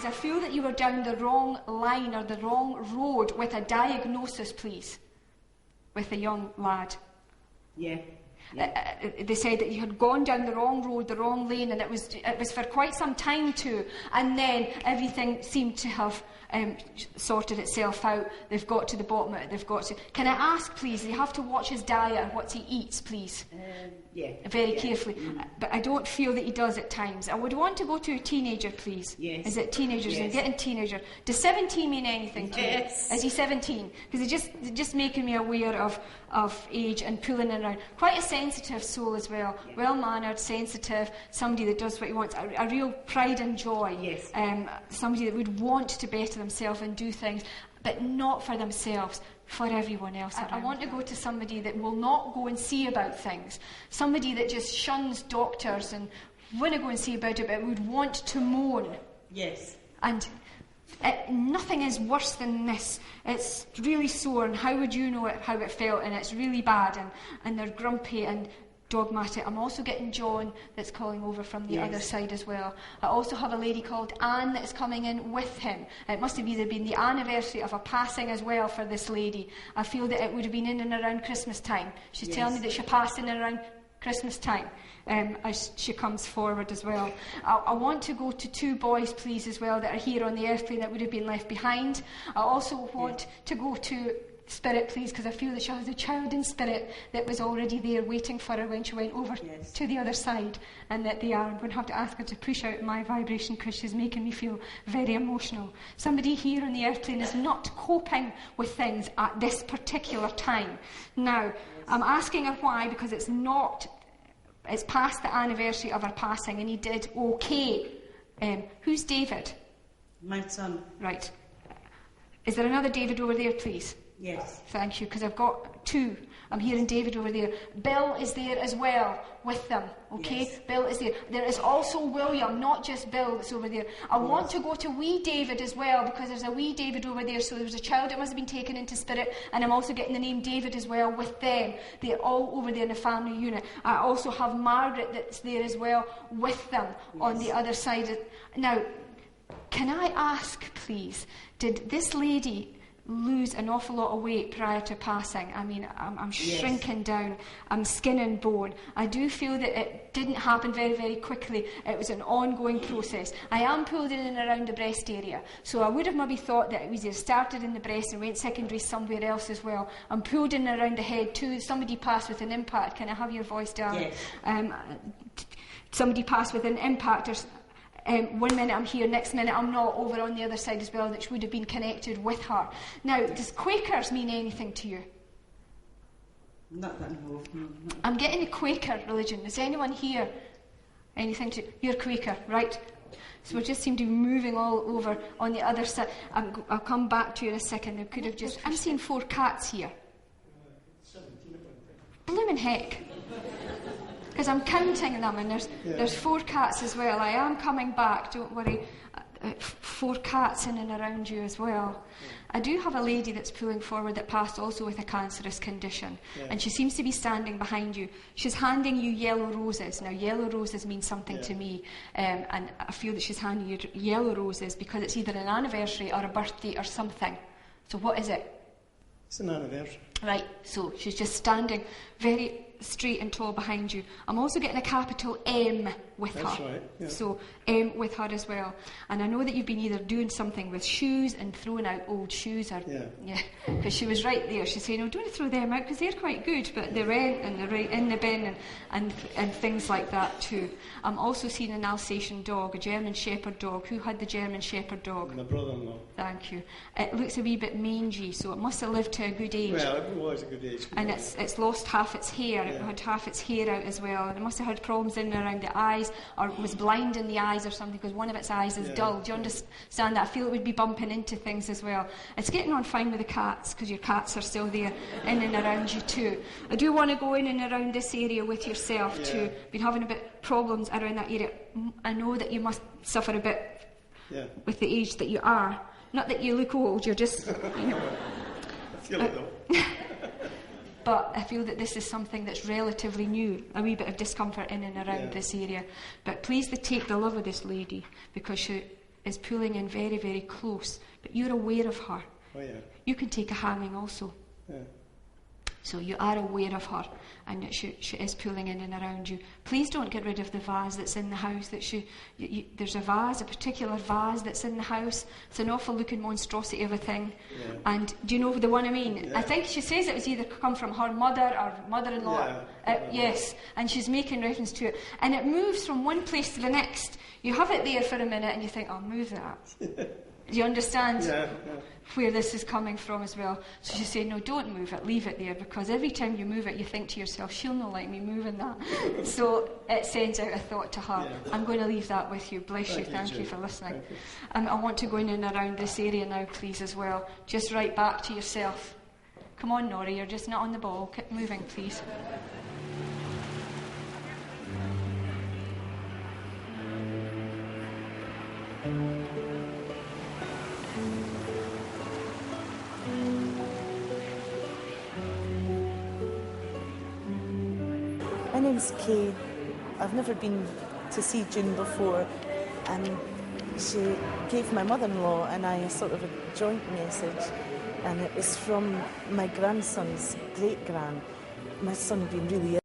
I feel that you were down the wrong line or the wrong road with a diagnosis, please, with a young lad. Yeah. They said that you had gone down the wrong road, the wrong lane, and it was for quite some time too. And then everything seemed to have sorted itself out. They've got to the bottom of it. They've got to. Can I ask, please? You have to watch his diet and what he eats, please. Yeah. Very carefully. But I don't feel that he does at times. I would want to go to a teenager, please. Yes. Is it teenagers? Yes. And getting teenager. Does 17 mean anything to you? Is he 17? Because it's just making me aware of age and pulling it around. Quite a sensitive soul as well. Yeah. Well-mannered, sensitive, somebody that does what he wants. A real pride and joy. Yes. Somebody that would want to better themselves and do things, but not for themselves, for everyone else. I want to go to somebody that will not go and see about things. Somebody that just shuns doctors and wouldn't go and see about it, but would want to moan. Yes. And nothing is worse than this. It's really sore, and how would you know how it felt? And it's really bad, and they're grumpy and dogmatic. I'm also getting John that's calling over from the other side as well. I also have a lady called Anne that's coming in with him. It must have either been the anniversary of a passing as well for this lady. I feel that it would have been in and around Christmas time. She's telling me that she passed in and around Christmas time as she comes forward as well. I want to go to 2 boys, please, as well, that are here on the airplane that would have been left behind. I also want to go to Spirit, please, because I feel that she has a child in Spirit that was already there waiting for her when she went over to the other side, and that they are. I'm going to have to ask her to push out my vibration because she's making me feel very emotional. Somebody here on the airplane is not coping with things at this particular time. Now, I'm asking her why, because it's past the anniversary of her passing, and he did okay. Who's David? My son. Right. Is there another David over there, please? Yes. Thank you, because I've got 2. I'm hearing David over there. Bill is there as well with them, okay? Yes. Bill is there. There is also William, not just Bill that's over there. I want to go to wee David as well, because there's a wee David over there, so there's a child that must have been taken into Spirit, and I'm also getting the name David as well with them. They're all over there in the family unit. I also have Margaret that's there as well with them on the other side. Now, can I ask, please, did this lady lose an awful lot of weight prior to passing? I mean, I'm shrinking down, I'm skin and bone. I do feel that it didn't happen very, very quickly. It was an ongoing process. I am pulled in and around the breast area, so I would have maybe thought that it was either started in the breast and went secondary somewhere else as well. I'm pulled in and around the head too. Somebody passed with an impact. Can I have your voice down? Yes. Somebody passed with an impact, or 1 minute I'm here, next minute I'm not, over on the other side as well, that would have been connected with her. Now, does Quakers mean anything to you? Not that involved. No. I'm getting a Quaker religion. Is anyone here anything to... You're Quaker, right? So we just seem to be moving all over on the other side. I'll come back to you in a second. I could have just... I'm seeing 4 cats here. 17. Bloomin' heck. Because I'm counting them, and there's 4 cats as well. I am coming back, don't worry. 4 cats in and around you as well. I do have a lady that's pulling forward that passed also with a cancerous condition, and she seems to be standing behind you. She's handing you yellow roses. Now, yellow roses mean something to me, and I feel that she's handing you yellow roses because it's either an anniversary or a birthday or something. So what is it? It's an anniversary. Right, so she's just standing very straight and tall behind you. I'm also getting a capital M with her. That's right, yeah. So M with her as well. And I know that you've been either doing something with shoes and throwing out old shoes, or because she was right there. She's saying, "Oh, don't throw them out because they're quite good, but they're and they're right in the bin and things like that too." I'm also seeing an Alsatian dog, a German Shepherd dog. Who had the German Shepherd dog? My brother-in-law. Thank you. It looks a wee bit mangy, so it must have lived to a good age. Well, it was a good age. And it's lost half its hair. It had half its hair out as well. And it must have had problems in and around the eyes, or was blind in the eyes or something, because one of its eyes is dull. Do you understand that? I feel it would be bumping into things as well. It's getting on fine with the cats, because your cats are still there in and around you too. I do want to go in and around this area with yourself too. Been having a bit problems around that area. I know that you must suffer a bit with the age that you are. Not that you look old, you're just, you know. I feel it though. But I feel that this is something that's relatively new, a wee bit of discomfort in and around this area. But please take the love of this lady, because is pulling in very, very close, but you're aware of her. Oh, yeah. You can take a hanging also. Yeah. So you are aware of her, and that she is pulling in and around you. Please don't get rid of the vase that's in the house. There's a particular vase that's in the house. It's an awful looking monstrosity of a thing. Yeah. And do you know the one I mean? Yeah. I think she says it was either come from her mother or mother-in-law. Yeah. Yes, and she's making reference to it. And it moves from one place to the next. You have it there for a minute and you think, I'll move that. Do you understand? Yeah. Where this is coming from as well. So she said, no, don't move it, leave it there, because every time you move it, you think to yourself, she'll not like me moving that. So it sends out a thought to her. Yeah. I'm going to leave that with you. Bless you. Thank you Jane. for listening. Thank you. I want to go in and around this area now, please, as well. Just right back to yourself. Come on, Nori, you're just not on the ball. Keep moving, please. My name's Kay. I've never been to see June before, and she gave my mother-in-law and I a sort of a joint message, and it was from my grandson's great-gran. My son had been really